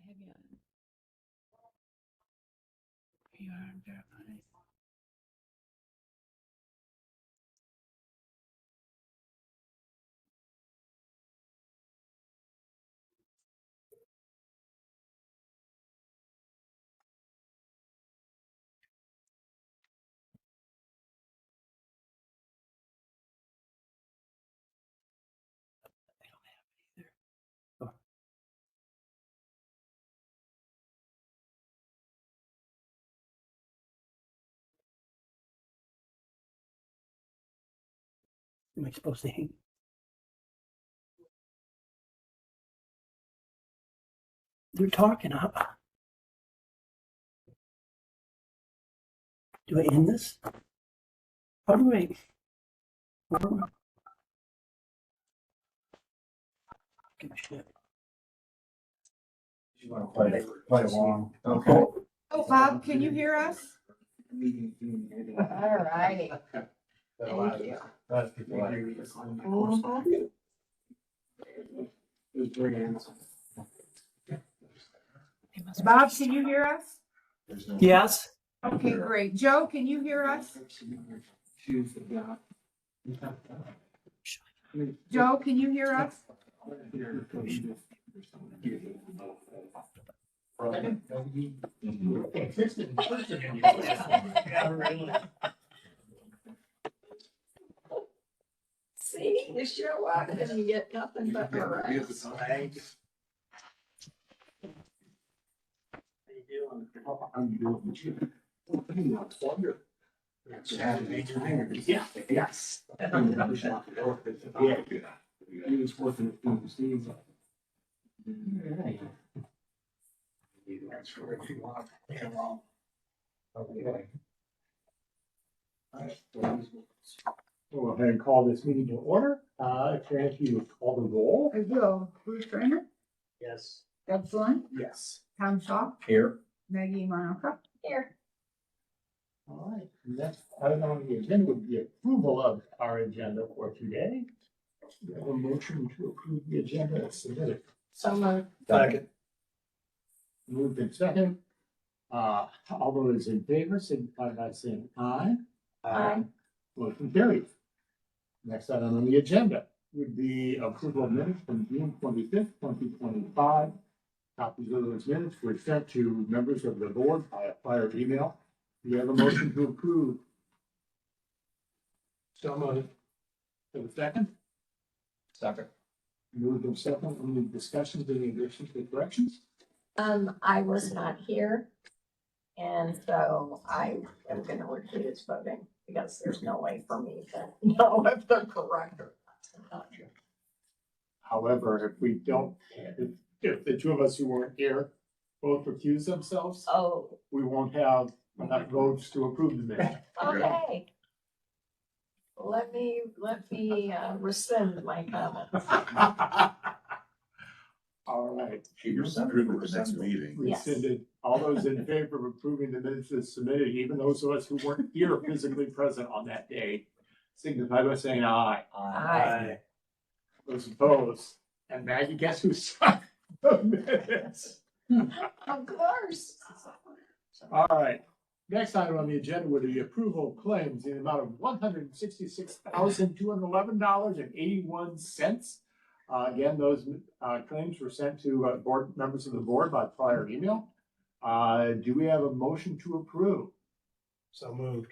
have you on. You are verified. They don't have it either. Oh. Am I supposed to hang? They're talking. Do I end this? How do I? Give a shit. You want to play along? Okay. Oh, Bob, can you hear us? All righty. Thank you. That's people like. Bob, can you hear us? Yes. Okay, great. Joe, can you hear us? Joe, can you hear us? See, you show up and you get nothing but harass. I'm doing. Yeah, yes. He was working at Steve. Okay. We'll go ahead and call this meeting to order. If you call the roll. I will. Bruce Trainer, Yes. Deb Flynn, Yes. Tom Shaw, Here. Maggie Manuka. Here. All right, next item on the agenda would be approval of our agenda for today. We have a motion to approve the agenda as submitted. So moved. Second. Moved in second. All those in favor signify by saying aye. Aye. Motion carried. Next item on the agenda would be approval of minutes from June 25th, 2025. Copies of those minutes were sent to members of the board by a prior email. Do you have a motion to approve? So moved. For the second? Second. Moved in second. Any discussions, any additions or corrections? I was not here. And so I am gonna recuse voting because there's no way for me to know if they're correct or not. However, if we don't, if the two of us who weren't here both recuse themselves, Oh, we won't have enough votes to approve the minute. okay. Let me rescind my comments. All right. Keep your secret for the next meeting. Yes. Rescinded. All those in favor of approving the minutes as submitted, even those of us who weren't here physically present on that day, signify by saying aye. Aye. Those opposed. And Maggie, guess who signed the minutes? Of course. All right. Next item on the agenda would be approval of claims in the amount of $166,211.81. Again, those claims were sent to board members of the board by prior email. Do we have a motion to approve? So moved.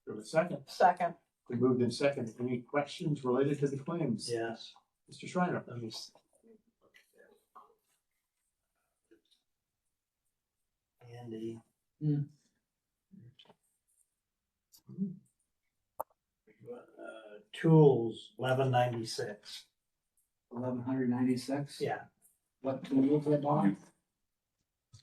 Do we have a second? Second. We moved in second. Any questions related to the claims? Yes. Mr. Schreiner? Let me see. Andy. Tools, 1196. 1196. Yeah. What tool was it on?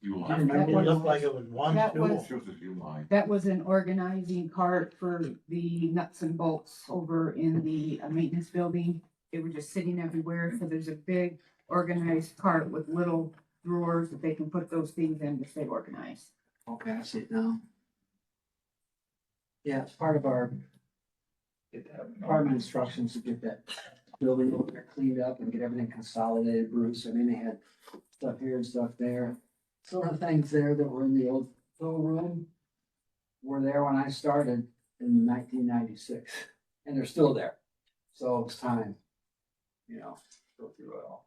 You It line. looked like it was one That tool. was- Shows if you line. That was an organizing cart for the nuts and bolts over in the maintenance building. They were just sitting everywhere, so there's a big organized cart with little drawers that they can put those things in to stay organized. Okay, I see it now. Yeah, it's part of our department instructions to get that building over there cleaned up and get everything consolidated, Bruce. I mean, they had stuff here and stuff there. Some of the things there that were in the old tow room were there when I started in 1996, and they're still there. So it's time, go through it all.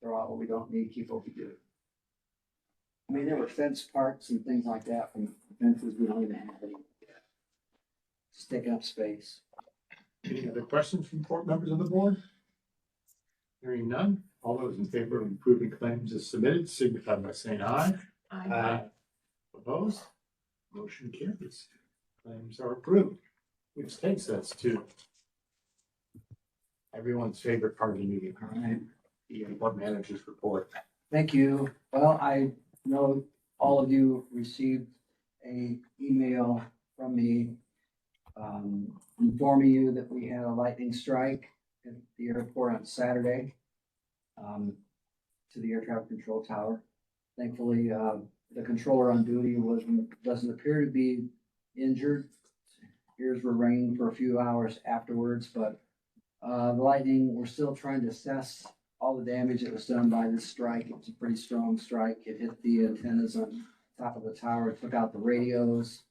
Throw out what we don't need, keep what we do. I mean, there were fence parts and things like that from fences we don't even have anymore. Just taking up space. Any other questions from board members of the board? Hearing none, all those in favor of approving claims as submitted signify by saying aye. Opposed? Motion carries. Claims are approved. Which takes us to everyone's favorite part of the meeting, All right. the board manager's report. Thank you. Well, I know all of you received a email from me informing you that we had a lightning strike at the airport on Saturday to the air traffic control tower. Thankfully, the controller on duty doesn't appear to be injured. Ears were ringing for a few hours afterwards, but the lightning, we're still trying to assess all the damage that was done by this strike. It was a pretty strong strike. It hit the antennas on top of the tower, it took out the radios,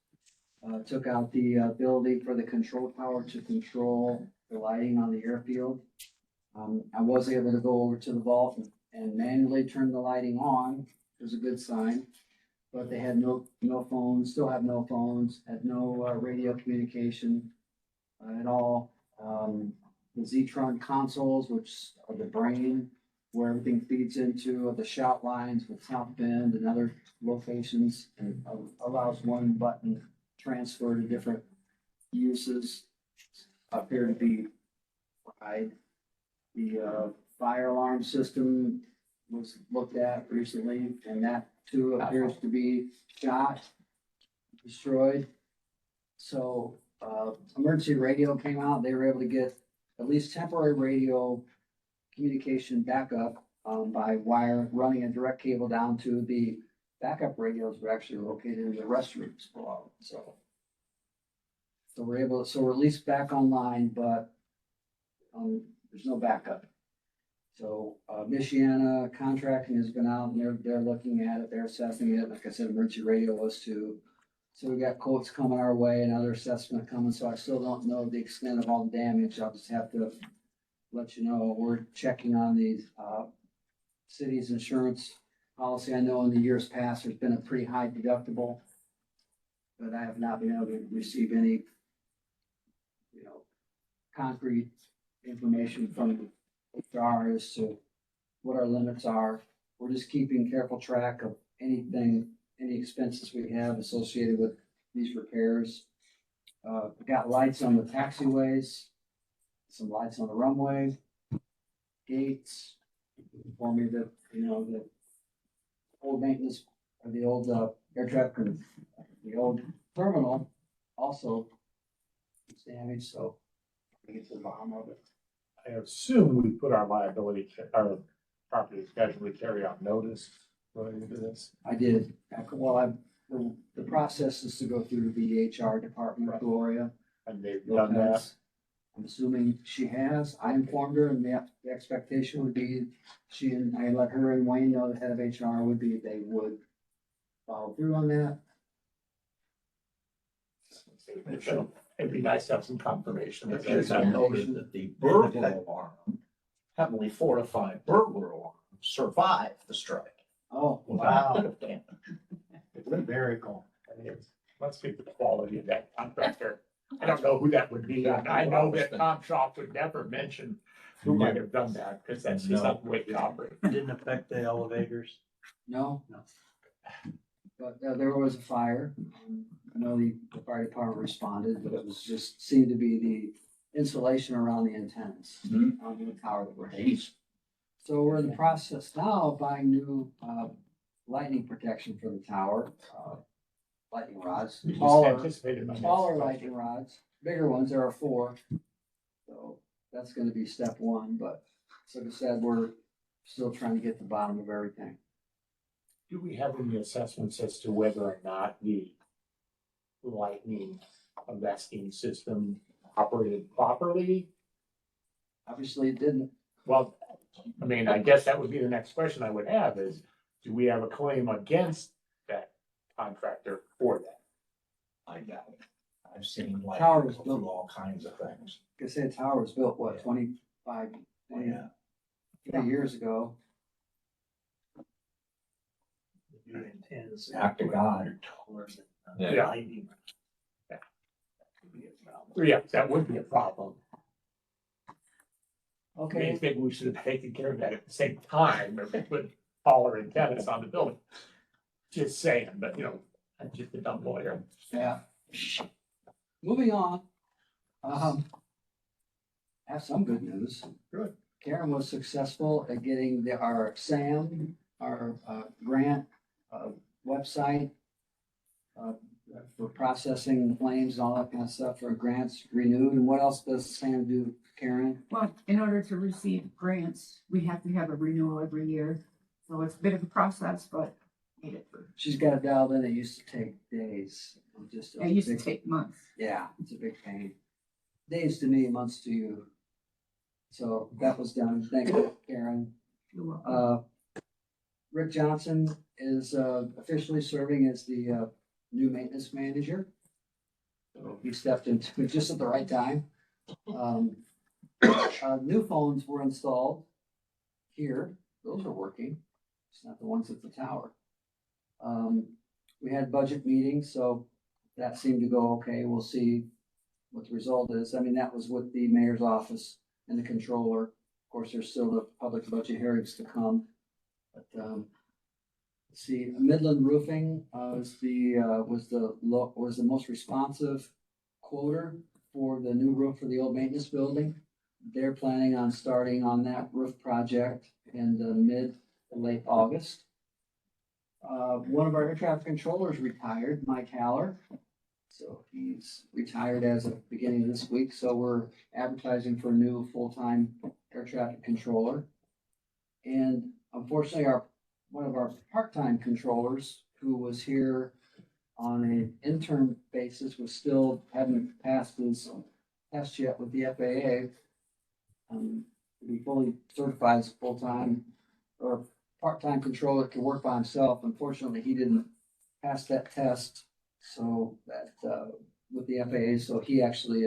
took out the ability for the control tower to control the lighting on the airfield. I was able to go over to the vault and manually turn the lighting on. It was a good sign, but they had no phones, still have no phones, had no radio communication at all. The Zetron consoles, which are the brain where everything feeds into, the shout lines with South Bend and other locations, and allows one button transfer to different uses, appear to be fried. The fire alarm system was looked at recently, and that too appears to be shot, destroyed. So emergency radio came out. They were able to get at least temporary radio communication backup by running a direct cable down to the backup radios were actually located in the restrooms below. So we're at least back online, but there's no backup. So Michiana Contracting has been out and they're looking at it, they're assessing it. Like I said, emergency radio was too. So we got quotes coming our way, another assessment coming. So I still don't know the extent of all the damage. I'll just have to let you know. We're checking on the city's insurance policy. I know in the years past, there's been a pretty high deductible, but I have not been able to receive any, concrete information from HR as to what our limits are. We're just keeping careful track of any expenses we have associated with these repairs. We got lights on the taxiways, some lights on the runway, gates. For me that, the old maintenance or the old air traffic, the old terminal also is damaged, so we get to the bottom of it. I assume we put our our property casualty carry out notice related to this. I did. The process is to go through the HR department, Gloria. And they've done that. Lopez. I'm assuming she has. I informed her, and the expectation would be I let her and Wayne know, the head of HR, would be they would follow through on that. It'd be nice to have some confirmation. It should be noted that the burglar alarm, heavily fortified burglar alarm, survived the strike. Oh, Wow. Bit of damage. Very cool. I mean, let's speak to the quality of that contractor. I don't know who that would be. And I know that Tom Schaaf would never mention who might have done that, because that's just not the way we operate. Didn't affect the elevators. no. No. But there was a fire. I know the fire department responded, but it seemed to be the insulation around the antennas on the tower that were hit. So we're in the process now of buying new lightning protection for the tower, lightning rods, You just taller anticipated my next lightning question. rods, bigger ones. There are 4. So that's going to be step 1. But like I said, we're still trying to get to the bottom of everything. Do we have any assessments as to whether or not the lightning arresting system operated properly? Obviously, it didn't. Well, I mean, I guess that would be the next question I would have is, do we have a claim against that contractor for that? I doubt it. I've seen like, Tower go was through built- all kinds of things. Like I said, tower was built, what, 25, 20 years ago? Act of God. Yeah. Yeah, that would be a problem. I mean, Okay, maybe we should have taken care of that at the same time, if we put taller antennas on the building. Just saying, but you know, I'm just a dumb lawyer. yeah. Moving on. Have some good news. Good. Karen was successful at getting our SAM, our grant website for processing claims and all that kind of stuff for grants renewed. And what else does SAM do, Karen? Well, in order to receive grants, we have to have a renewal every year. So it's a bit of a process, but made it through. She's got it dialed in. It used to take days. It used to take months. Yeah, it's a big pain. Days to me, months to you. So that was done. Thank you, Karen. You're welcome. Rick Johnson is officially serving as the new maintenance manager. So he stepped into it just at the right time. New phones were installed here. Those are working. It's not the ones at the tower. We had budget meetings, so that seemed to go okay. We'll see what the result is. I mean, that was with the mayor's office and the controller. Of course, there's still the public budget hearings to come. But let's see, Midland Roofing was the most responsive quoter for the new roof for the old maintenance building. They're planning on starting on that roof project in the mid to late August. One of our air traffic controllers retired, Mike Haller. So he's retired as of beginning of this week. So we're advertising for a new full-time air traffic controller. And unfortunately, one of our part-time controllers who was here on an intern basis was still hadn't passed his test yet with the FAA. To be fully certified as full-time or part-time controller can work by himself. Unfortunately, he didn't pass that test. So that, with the FAA, so he actually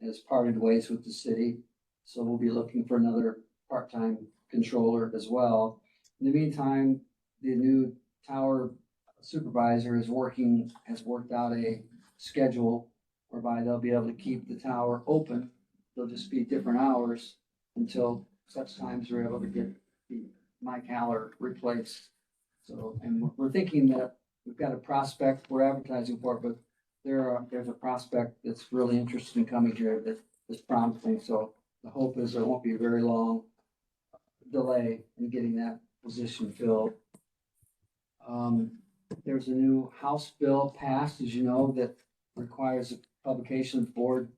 has parted ways with the city. So we'll be looking for another part-time controller as well. In the meantime, the new tower supervisor has worked out a schedule whereby they'll be able to keep the tower open. They'll just be different hours until such times we're able to get the Mike Haller replaced. So, and we're thinking that we've got a prospect, we're advertising for it, but there's a prospect that's really interested in coming here that is promising. So the hope is there won't be a very long delay in getting that position filled. There's a new House bill passed, as you know, that requires a publication of board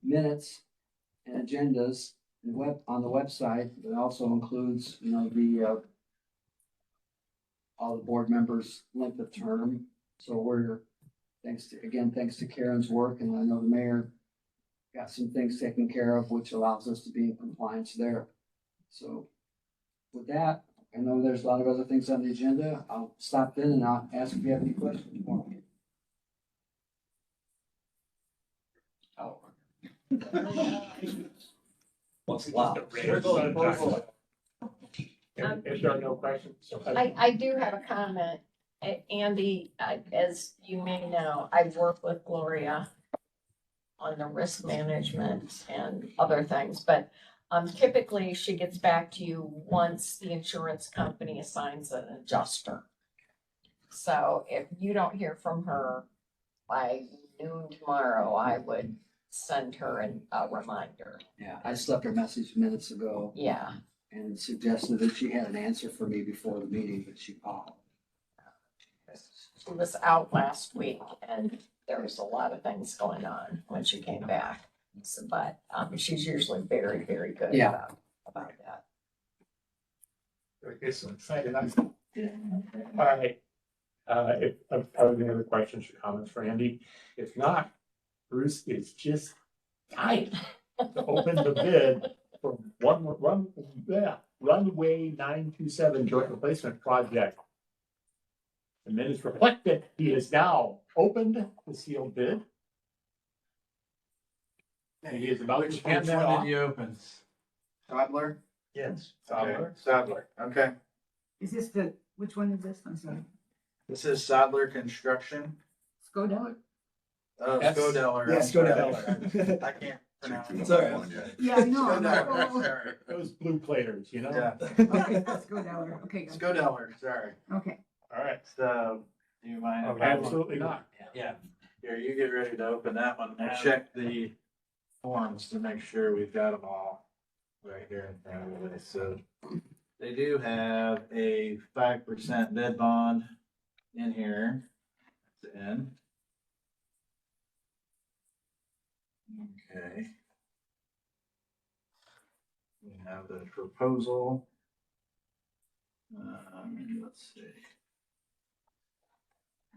minutes and agendas on the website. It also includes, all the board members' length of term. So we're, thanks to Karen's work, and I know the mayor got some things taken care of, which allows us to be in compliance there. So with that, I know there's a lot of other things on the agenda. I'll stop then and I'll ask if you have any questions for me. Oh. What's left? If there are no questions. I do have a comment. Andy, as you may know, I work with Gloria on the risk management and other things, but typically she gets back to you once the insurance company assigns an adjuster. So if you don't hear from her by noon tomorrow, I would send her a reminder. Yeah, I left her a message minutes ago Yeah. and suggested that she had an answer for me before the meeting, but she called. She was out last week and there was a lot of things going on when she came back. So, but she's usually very, very good Yeah. about that. It's exciting. All right. If, are there any other questions or comments for Andy? If not, Bruce is just dying to open the bid for one runway 927 joint replacement project. The minutes reflect that he has now opened the sealed bid. And he is about to hand that off. you open? Toddler? Yes. Sadler, okay. Is this the, which one is this? I'm sorry. This is Sadler Construction. Skodeller? Yes. Scodeller. Yeah, I'm sorry. Scodeller. I can't pronounce it. It's all right. Yeah, I know. Scodeller, sorry. Those blue platers, you know? Yeah, Skodeller, okay, good. Scodeller, sorry. Okay. All right. So, do you mind? if I- Absolutely not. Yeah, here, you get ready to open that one. I'll check the forms to make sure we've got them all right here in front of everybody. So they do have a 5% bid bond in here. It's in. Okay. We have the proposal. Let's see.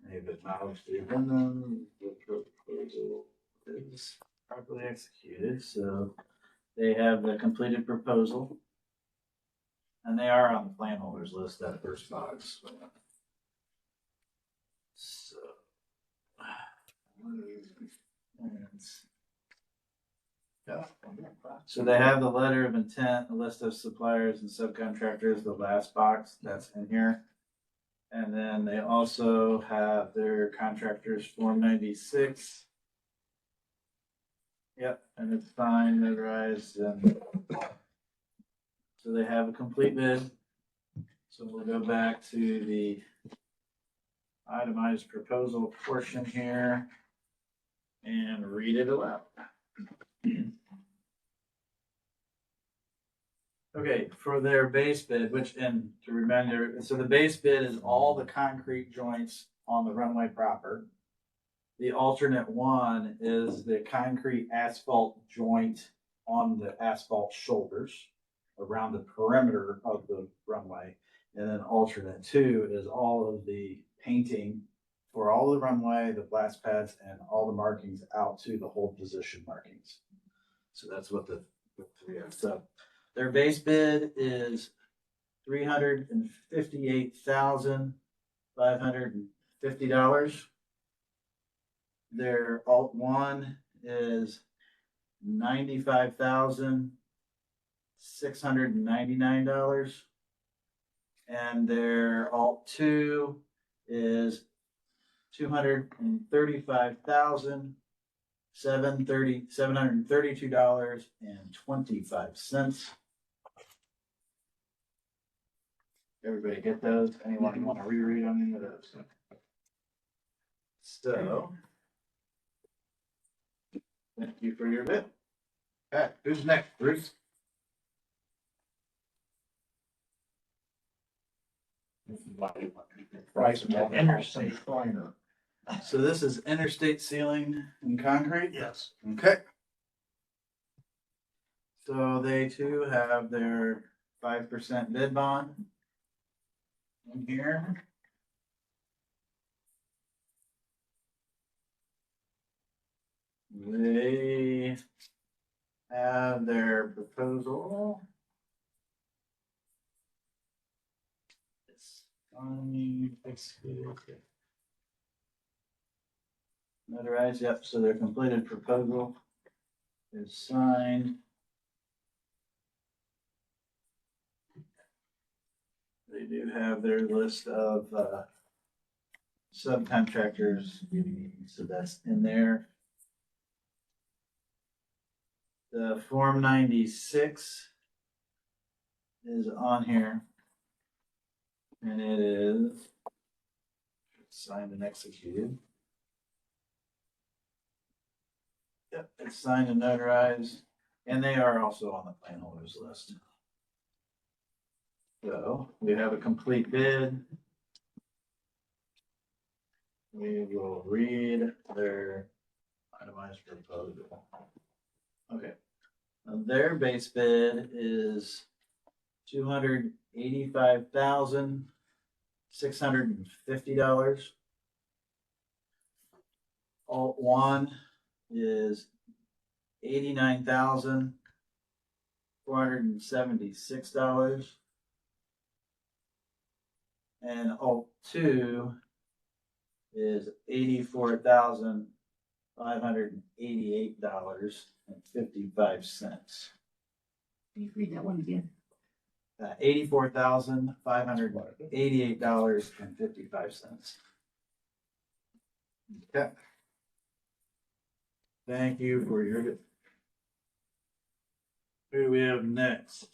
They've acknowledged the addendum, the proposal is properly executed, so they have the completed proposal. And they are on the plan holders list, that first box. So. Yeah. So they have the letter of intent, a list of suppliers and subcontractors, the last box that's in here. And then they also have their contractors Form 96. Yep, and it's signed, notarized, and so they have a complete bid. So we'll go back to the itemized proposal portion here and read it aloud. Okay, for their base bid, which, and to remember, so the base bid is all the concrete joints on the runway proper. The alternate one is the concrete asphalt joint on the asphalt shoulders around the perimeter of the runway. And then alternate two is all of the painting for all the runway, the blast pads, and all the markings out to the hold position markings. So that's what the three are. So their base bid is $358,550. Their alt one is $95,699. And their alt two is $732.25. Everybody get those? Anyone want to reread on any of those? So. Thank you for your bid. Okay, who's next, Bruce? Price of Interstate. Kleiner. So this is interstate ceiling and concrete? Yes. Okay. So they too have their 5% bid bond in here. They have their proposal. It's notarized, yep, so their completed proposal is signed. They do have their list of subcontractors, so that's in there. The Form 96 is on here. And it is signed and executed. Yep, it's signed and notarized, and they are also on the plan holders list. So we have a complete bid. We will read their itemized proposal. Okay, now their base bid is $285,650. Alt one is $89,000 $476. And alt two is $84,588.55. Can you read that one again? $84,588.55. Okay. Thank you for your. Who do we have next?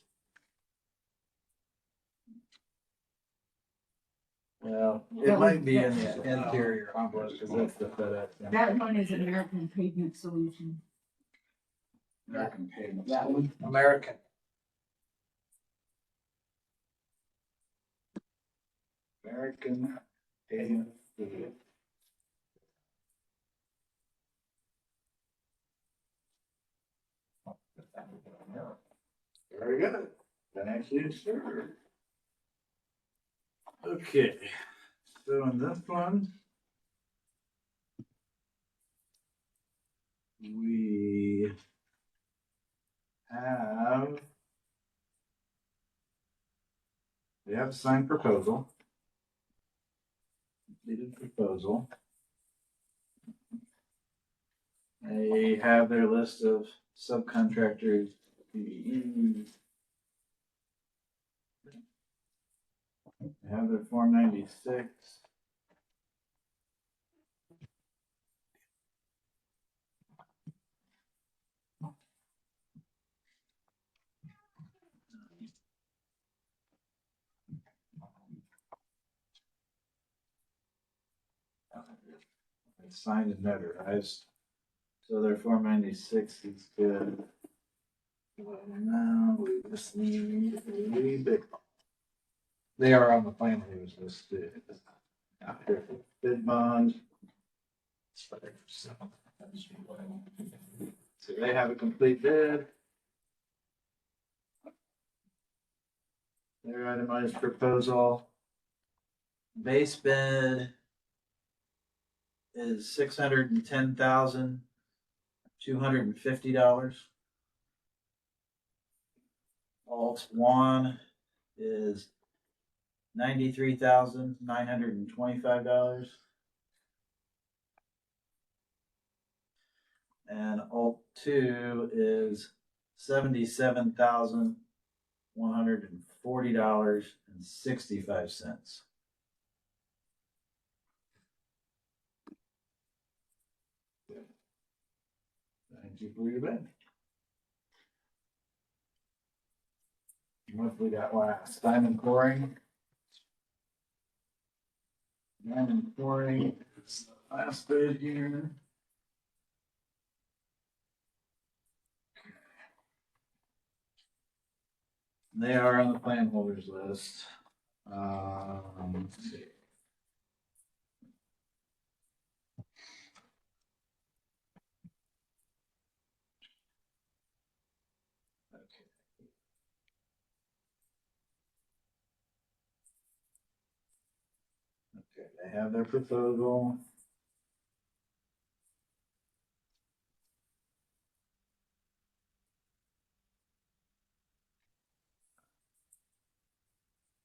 Well, it That might was- be in the interior envelope because that's the FedEx. That one is American Pavement Solution. American Pavement. That one, American. American Pavement. Very good. Thank you, sir. Okay, so in this one, we have a signed proposal. Completed proposal. They have their list of subcontractors. They have their Form 96. It's signed and notarized. So their Form 96 is good. Well, now we just need a wee bit. They are on the plan that was listed. Bid bond. So they have a complete bid. Their itemized proposal. Base bid is $610,250. Alt one is $93,925. And alt two is $77,140.65. Thank you for your bid. What we got last? Diamond Coring. Diamond Coring is the last bid here. They are on the plan holders list. Let's see. Okay, they have their proposal.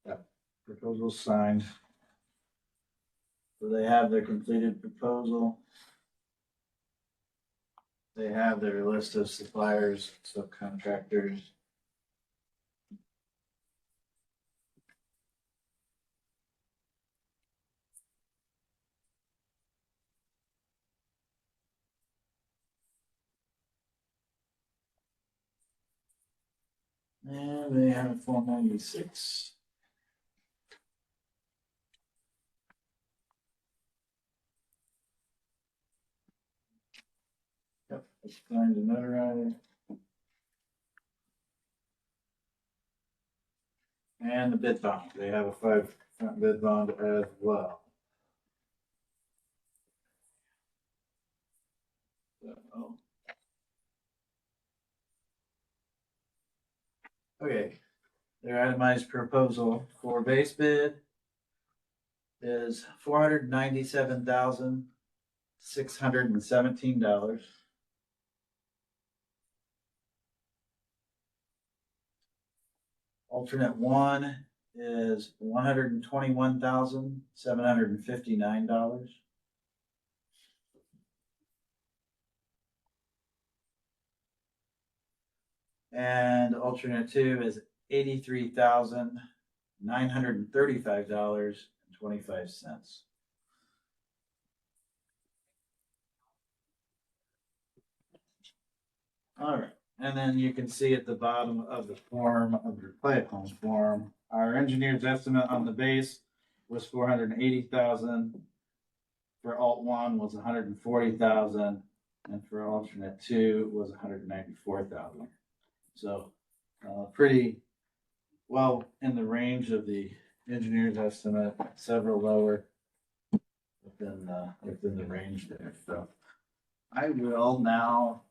Yep, proposal signed. So they have their completed proposal. They have their list of suppliers, subcontractors. And they have Form 96. Yep, it's signed and notarized. And the bid bond, they have a 5% bid bond as well. So, okay, their itemized proposal for base bid is $497,617. Alternate one is $121,759. And alternate two is $83,935.25. All right, and then you can see at the bottom of the form, of your play at home form, our engineer's estimate on the base was 480,000. For alt one was 140,000, and for alternate two was 194,000. So, pretty well in the range of the engineer's estimate, several lower within the range there. So, I will now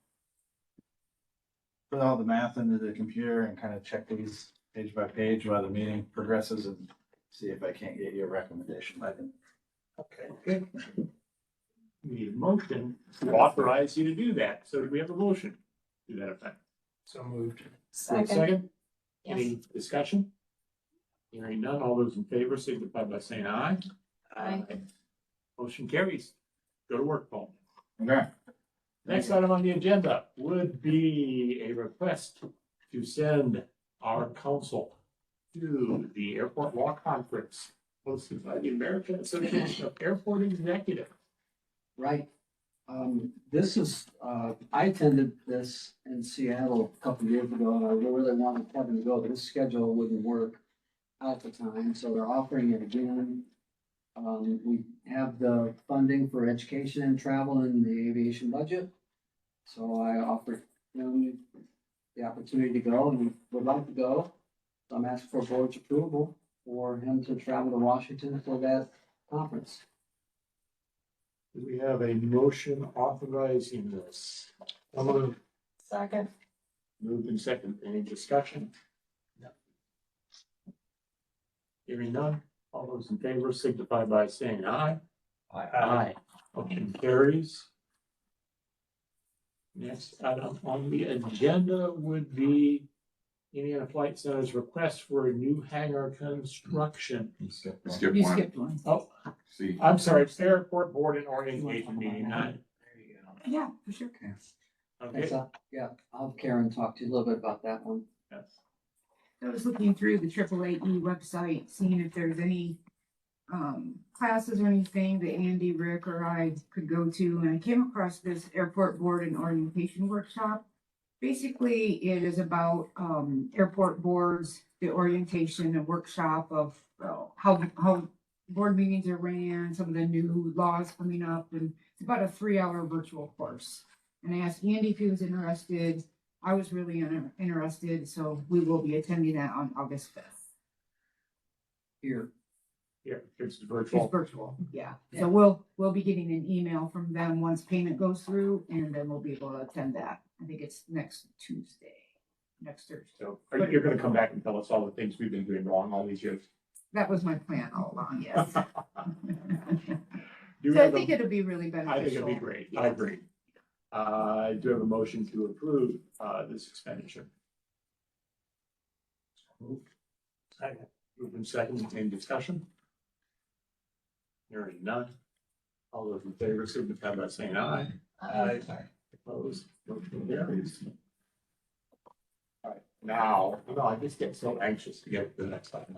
put all the math into the computer and kind of check these page by page while the meeting progresses and see if I can't get you a recommendation by then. Okay, good. We need a motion to authorize you to do that. So do we have a motion to that effect? So moved. Second? Yes. Any discussion? Hearing none, all those in favor signify by saying aye. Aye. Motion carries. Go to work, Paul. Okay. Next item on the agenda would be a request to send our council to the Airport Law Conference hosted by the American Association of Airport Executives. Right. This is, I attended this in Seattle a couple of years ago, and I really wanted Kevin to go, but his schedule wouldn't work at the time, so they're offering it again. We have the funding for education and travel in the aviation budget. So I offered him the opportunity to go, and he would like to go. So I'm asking for board's approval for him to travel to Washington for that conference. Do we have a motion authorizing this? Second. Moved and second. Any discussion? No. Hearing none. All those in favor signify by saying aye. Aye. Motion carries. Next item on the agenda would be Indiana Flight Center's request for a new hangar construction. Skip You one. skipped one. Oh, See, I'm sorry, it's Airport Board and Orientation meeting. Yeah, for sure. Okay. Yeah, I'll have Karen talk to you a little bit about that one. Yes. I was looking through the AAAE website, seeing if there's any classes or anything that Andy, Rick, or I could go to, and I came across this airport board and orientation workshop. Basically, it is about airport boards, the orientation and workshop of how board meetings are ran, some of the new laws coming up, and it's about a 3-hour virtual course. And I asked Andy if he was interested. I was really interested, so we will be attending that on August 5th. Here, Yeah, it's It's virtual. virtual, yeah. Yeah. So we'll be getting an email from them once payment goes through, and then we'll be able to attend that. I think it's next Thursday. So you're gonna come back and tell us all the things we've been doing wrong all these years. That was my plan all along, yes. Do we So I have think a, it'll be really beneficial. I think it'd be great. I agree. I do have a motion to approve, this expenditure. Second. Moved in second, any discussion? Hearing none. All those in favor signify by saying aye. Aye. Opposed, motion carries. All right, now, I just get so anxious to get to the next item.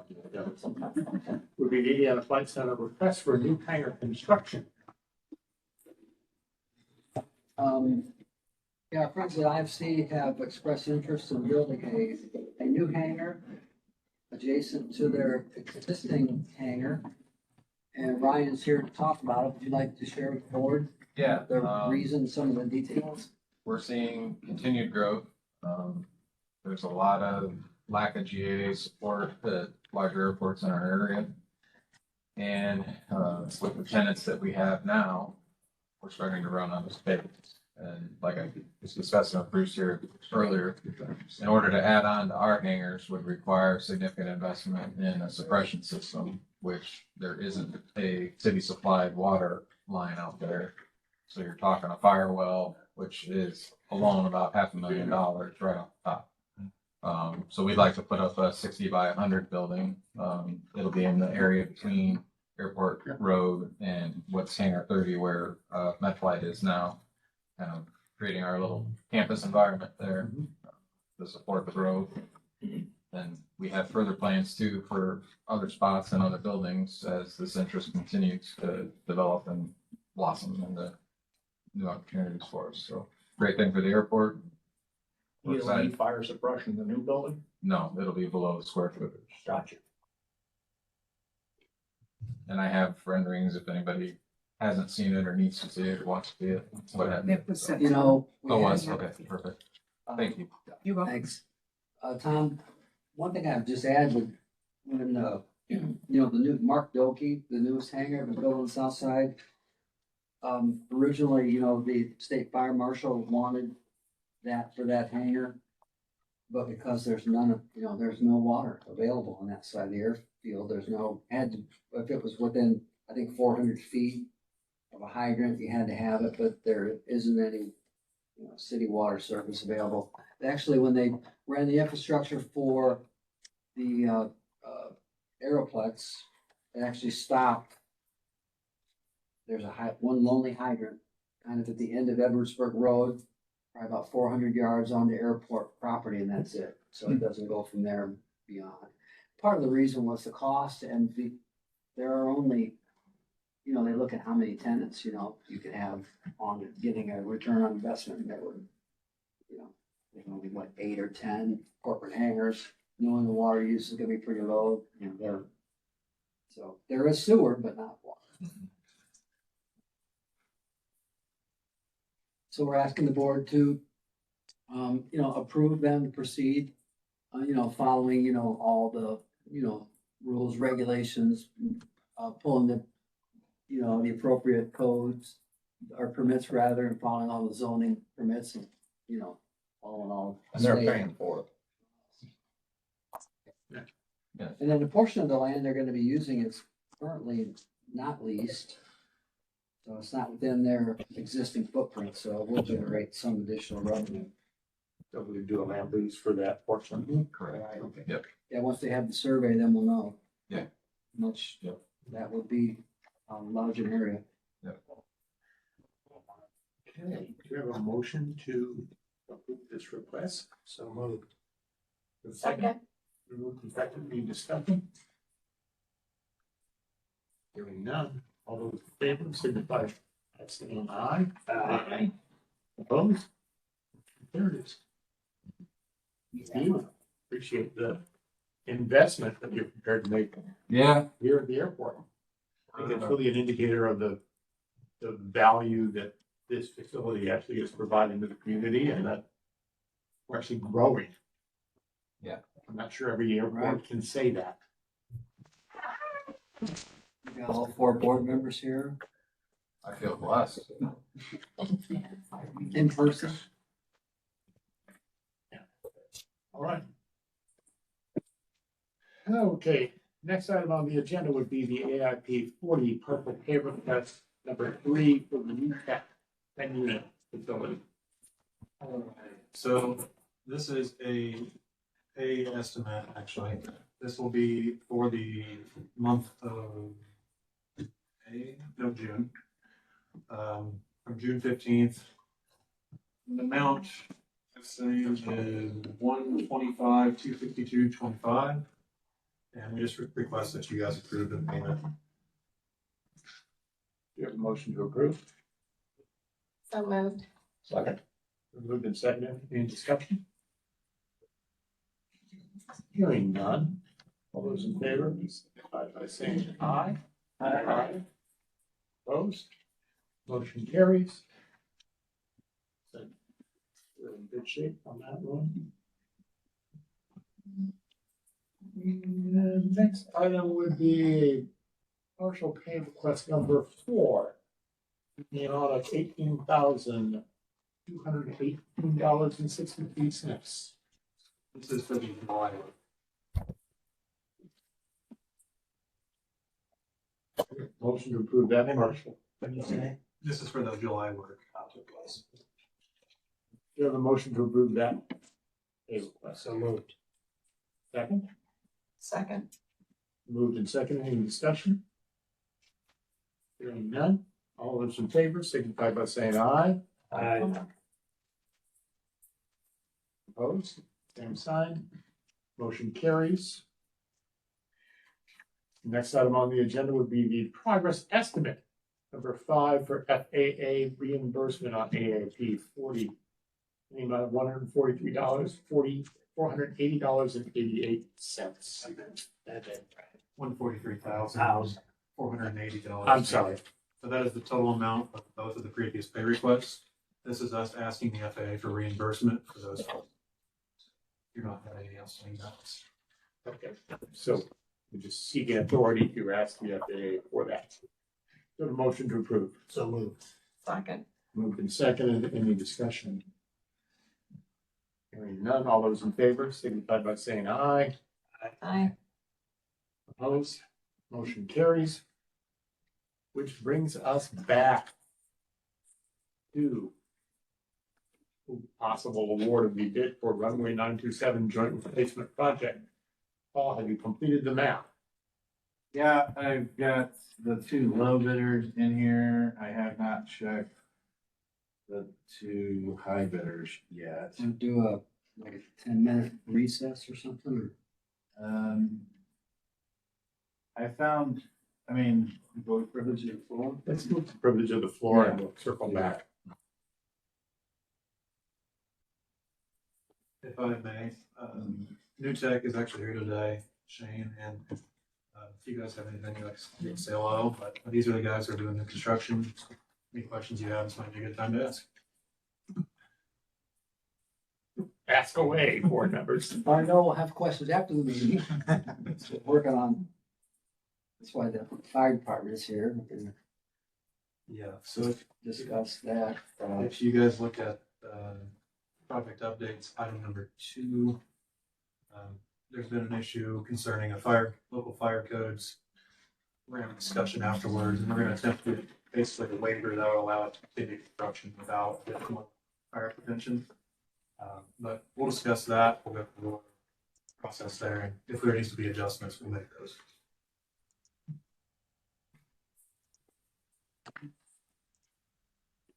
Would be the Indiana Flight Center request for a new hangar construction. Yeah, friends at IFC have expressed interest in building a new hangar adjacent to their existing hangar. And Ryan's here to talk about it. Would you like to share with the board Yeah, the reason, some of the details? we're seeing continued growth. There's a lot of lack of GAA support at larger airports in our area. And with the tenants that we have now, we're starting to run out of space. And like I was discussing with Bruce here earlier, in order to add on to our hangars would require significant investment in a suppression system, which there isn't a city supplied water line out there. So you're talking a fire well, which is alone about $500,000 right off the top. So we'd like to put up a 60 by 100 building. It'll be in the area between Airport Road and what's Hangar 30 where MetFlight is now. Kind of creating our little campus environment there to support the growth. And we have further plans too for other spots and other buildings as this interest continues to develop and blossom into new opportunities for us. So great thing for the airport. We're You don't excited. need fire suppression in the new building? No, it'll be below the square footage. Gotcha. And I have renderings if anybody hasn't seen it or needs to see it or wants to see it. What have you. That was sent. You know. we Oh, had- was, okay, perfect. Thank you. You go. Thanks. Tom, one thing I've just added, when, you know, the new Mark Dokie, the newest hangar, the building on the south side. Originally, you know, the state fire marshal wanted that for that hangar. But because there's none of, you know, there's no water available on that side of the airfield, there's no, if it was within, I think, 400 feet of a hydrant, you had to have it, but there isn't any, you know, city water service available. Actually, when they ran the infrastructure for the Aeroplex, it actually stopped. There's one lonely hydrant kind of at the end of Edwardsburg Road, probably about 400 yards onto airport property, and that's it. So it doesn't go from there beyond. Part of the reason was the cost, and there are only, you know, they look at how many tenants, you know, you could have on getting a return on investment that would, you know, there's only what, 8 or 10 corporate hangars, knowing the water use is gonna be pretty low, you know, so there is sewer, but not water. So we're asking the board to, you know, approve them to proceed, you know, following, you know, all the, you know, rules, regulations, pulling the, you know, the appropriate codes or permits rather, and following all the zoning permits and, you know, all in all. And they're stay- paying for it. And then the portion of the land they're gonna be using is currently not leased. So it's not within their existing footprint, so it will generate some additional revenue. So we do a land lease for that portion. Correct. Okay. Yep. Yeah, once they have the survey, then we'll know. Yeah. Much Yep. that would be a larger area. Okay, do you have a motion to approve this request? So moved. The Second. Moved and second, any discussion? Hearing none, all those in favor signify by saying aye. Aye. Opposed? There it is. Thank you. Appreciate the investment that you're prepared to make Yeah. here at the airport. I think it's really an indicator of the value that this facility actually is providing to the community and that we're actually growing. Yeah. I'm not sure every airport Right. can say that. We got all 4 board members here I feel blessed. in person. All right. Okay, next item on the agenda would be the AIP 40 purple paper test number 3 for the new 10 unit facility. So this is a pay estimate, actually. This will be for the month of May, no, June. From June 15th. The amount estimated is 125, 252, 25. And we just request that you guys approve the payment. Do you have a motion to approve? So moved. Second. Moved and seconded, any discussion? Hearing none, all those in favor, signify by saying aye. Aye. Opposed? Motion carries. So, we're in good shape on that one. And the next item would be partial pay request number 4. In the amount of $18,218.63. This is for the July. Motion to approve that partial. This is for the July work. Took place. Do you have a motion to approve that FAA request. So moved. Second, Second. moved and seconded, any discussion? Hearing none, all those in favor signify by saying aye. Aye. Opposed, same sign, motion carries. Next item on the agenda would be the progress estimate, number 5 for FAA reimbursement on AAP 40. In the amount of $143, $480.88. 143,480 dollars. I'm sorry, So that is the total amount of both of the previous pay requests. This is us asking the FAA for reimbursement for those. You're not having any outstanding balance. okay, so we're just seeking authority to ask the FAA for that. So the motion to approve, So moved. Second. moved and seconded, any discussion? Hearing none, all those in favor signify by saying aye. Aye. Opposed, motion carries. Which brings us back to possible award of the bid for runway 927 joint replacement project. Paul, have you completed the map? Yeah, I've got the two low bidders in here. I have not checked the two high bidders yet. Want to do a, like a 10-minute recess or something? I found, I mean, Vote privilege of the floor? Let's move to privilege of the floor and we'll circle back. If I may, New Tech is actually here today, Shane, and if you guys have anything you like to say hello, but these are the guys who are doing the construction. Any questions you have, this might be a good time to ask. Ask away, board members. I know we'll have questions after the meeting. Working on, that's why the fire department is here. We can Yeah, so discuss that. if you guys look at project updates, item number 2, there's been an issue concerning local fire codes. We're gonna have a discussion afterwards, and we're gonna attempt to basically a waiver that will allow it to continue construction without additional fire prevention. But we'll discuss that, we'll go through the process there, and if there needs to be adjustments, we'll make those.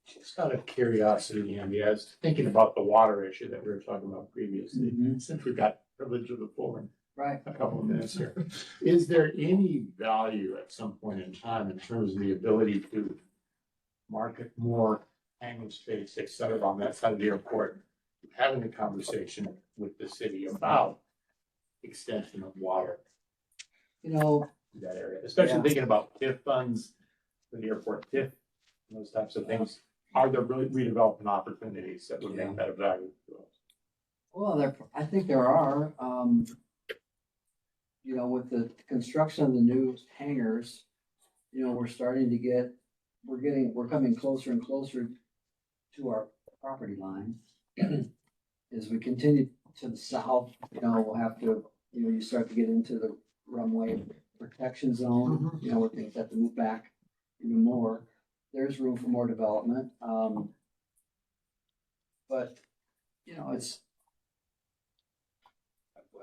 Just out of curiosity, Andy, I was thinking about the water issue that we were talking about previously. Mhm. Since we've got privilege of the floor in Right. a couple of minutes here, is there any value at some point in time in terms of the ability to market more hangar space, et cetera, on that side of the airport? Having a conversation with the city about extension of water You know, to that area, especially Yeah. thinking about TIF funds for the airport TIF, and those types of things. Are there really redevelopment opportunities that would Yeah. make that of value to us? well, I think there are, you know, with the construction of the new hangars, you know, we're starting to get, we're coming closer and closer to our property line. As we continue to the south, you know, we'll have to, you know, you start to get into the runway protection zone, you know, where things have to move back even more. There's room for more development. But, you know,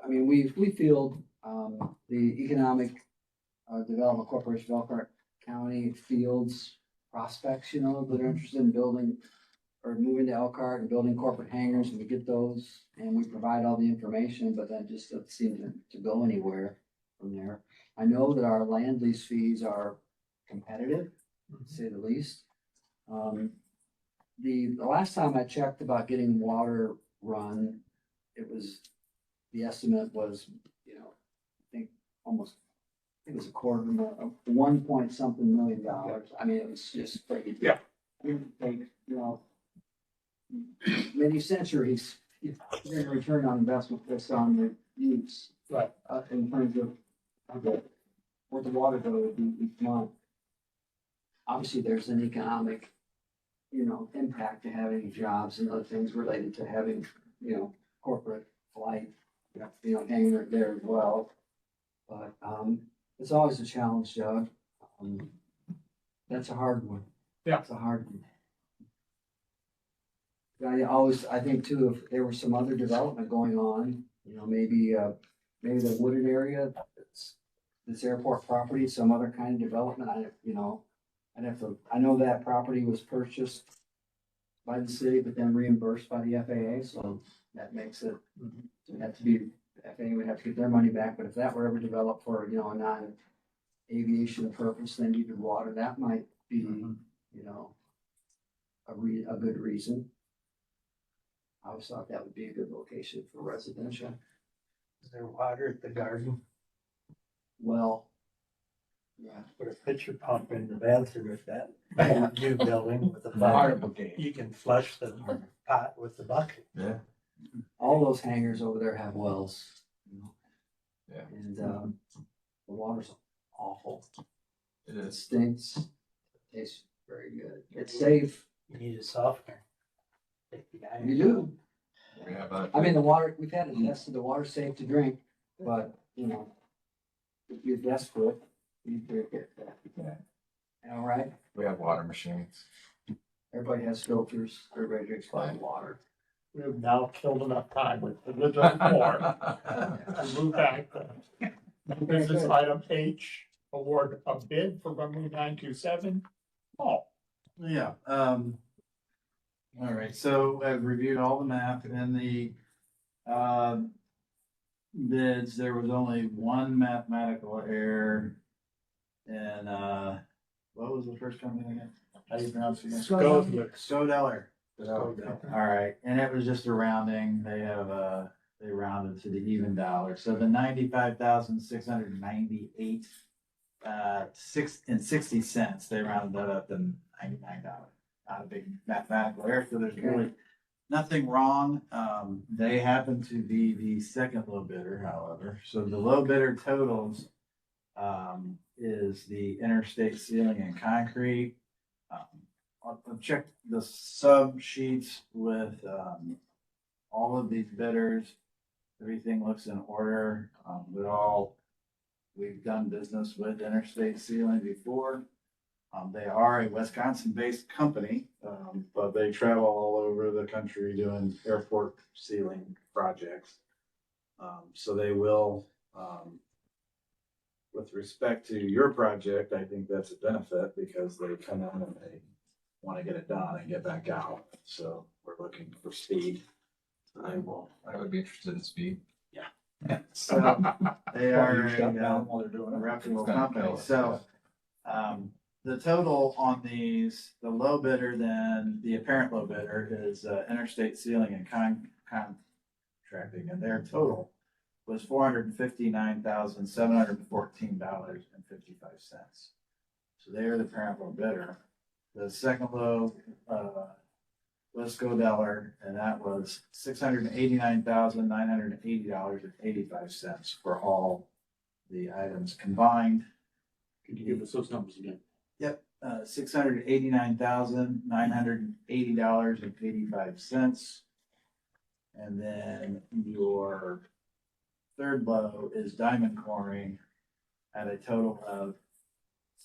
I mean, we field, the Economic Development Corporation of Elkhart County fields prospects, you know, that are interested in building or moving to Elkhart and building corporate hangars, and we get those, and we provide all the information, but that just doesn't seem to go anywhere from there. I know that our land lease fees are competitive, to say the least. The last time I checked about getting water run, the estimate was, you know, I think it was $1 point something million. I mean, it was just crazy. Yeah. It would take, you know, many centuries, you're gonna return on investment based on the use. Right. In terms of what the water bill would be each month. Obviously, there's an economic, you know, impact to having jobs and other things related to having, you know, corporate flight, you know, hanging right there as well. But, it's always a challenge, Doug. That's a hard one. Yeah. It's a hard one. I think too, if there was some other development going on, you know, maybe the wooded area, this airport property, some other kind of development, I'd have to, I know that property was purchased by the city, but then reimbursed by the FAA, so that makes it, it'd have to be, FAA would have to get their money back, but if that were ever developed for, you know, a non-aviation purpose, then needed water, that might be, you know, a good reason. I always thought that would be a good location for residential. Is there water at the garden? Well, yeah, Put a pitcher pump in the bathroom with that new building with the Fire bucket. brigade. You can flush the pot with the bucket. Yeah. all those hangars over there have wells, you know. Yeah. And, the water's awful. It It is. stinks. Tastes very good. It's safe. You need a softener. Take the guy. You do. We have a. I mean, the water, we've had it tested, the water's safe to drink, but, you know, if you're desperate, you drink it. Yeah. All right, We have water machines. everybody has filters, everybody drinks fine water. We have now killed enough time with the original four. To move back to new business item H, award a bid for runway 927. Oh, Yeah, all right, so I've reviewed all the math and the, bids, there was only one mathematical error. And, what was the first company again? How do you pronounce it again? Scodeller. All right, and it was just a rounding, they have, they rounded to the even dollar, so the 95,698, 60 cents, they rounded that up to $99. Not a big mathematical error, so there's really nothing wrong. They happen to be the second low bidder, however, so the low bidder totals, is the interstate ceiling and concrete. I've checked the sub sheets with, all of these bidders. Everything looks in order. We've done business with Interstate Ceiling before. They are a Wisconsin-based company, but they travel all over the country doing airport ceiling projects. So they will, with respect to your project, I think that's a benefit because they come in and they want to get it done and get back out. So we're looking for speed. I would be interested in speed. So they are Shut a down while they're doing it. reputable company. So, the total on these, the low bidder, then the apparent low bidder is Interstate Ceiling and Contracting, and their total was $459,714.55. So they are the apparent low bidder. The second low was Scodeller, and that was $689,980.85 for all the items combined. could you give us those numbers again? Yep, $689,980.85. And then your third low is diamond coring at a total of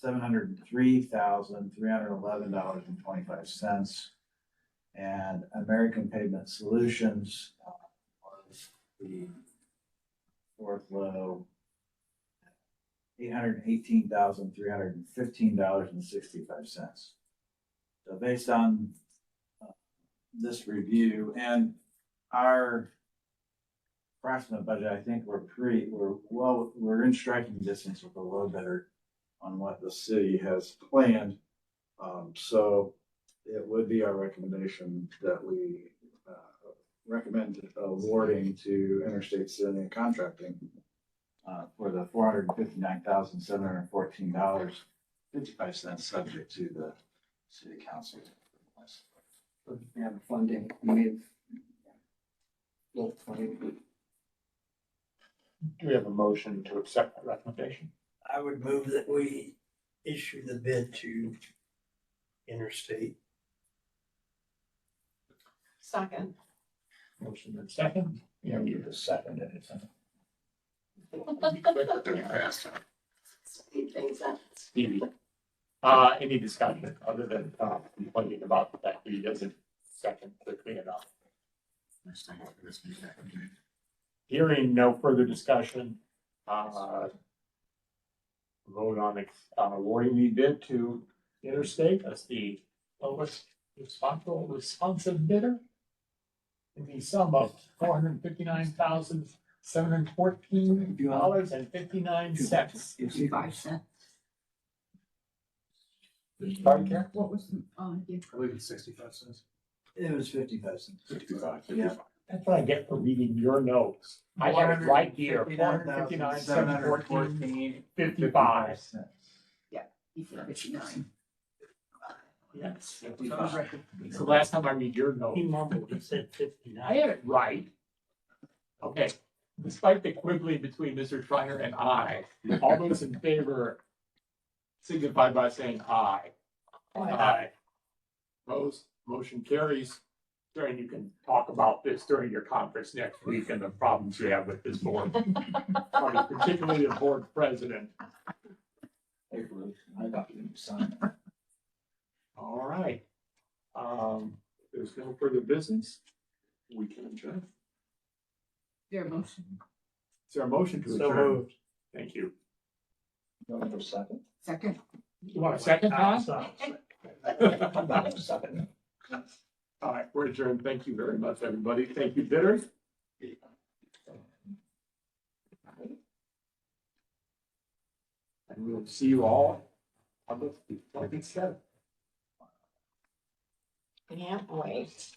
$703,311.25. And American Pavement Solutions was the fourth low, $818,315.65. So based on this review and our approximate budget, I think we're in striking distance with the low bidder on what the city has planned. So it would be our recommendation that we recommend awarding to Interstate Ceiling and Contracting for the $459,714.55, subject to the city council. We have funding, funding. Do we have a motion to accept that recommendation? I would move that we issue the bid to Interstate. Second. Motion and second. Yeah, you just seconded it. Speed things up. Stevie. Any discussion other than complaining about that he doesn't second quickly enough. Hearing no further discussion, vote on awarding the bid to Interstate as the lowest responsive bidder in the sum of $459,714.59. 55 cents. Right there? What was, yeah. I believe it's 65 cents. It was 55 cents. 55. That's what I get for reading your notes. I have it right here, 459,714.55. He said 59. Yes. So last time I read your He note, mumbled, he said 59. I had it right. Okay, despite the quibbling between Mr. Schreiner and I, all those in favor signify by saying aye. Aye. Opposed, motion carries. During, you can talk about this during your conference next week and the problems you have with this board. Particularly the board president. Hey, Bruce, I got you to sign. All right. If there's no further business, we can adjourn. Their motion. Is there a motion to So adjourn? moved. Thank you. Going for a second? Second. You want a second, Tom? Second. All right, we're adjourned. Thank you very much, everybody. Thank you, bidders. And we'll see you all on the 27th. Can't wait.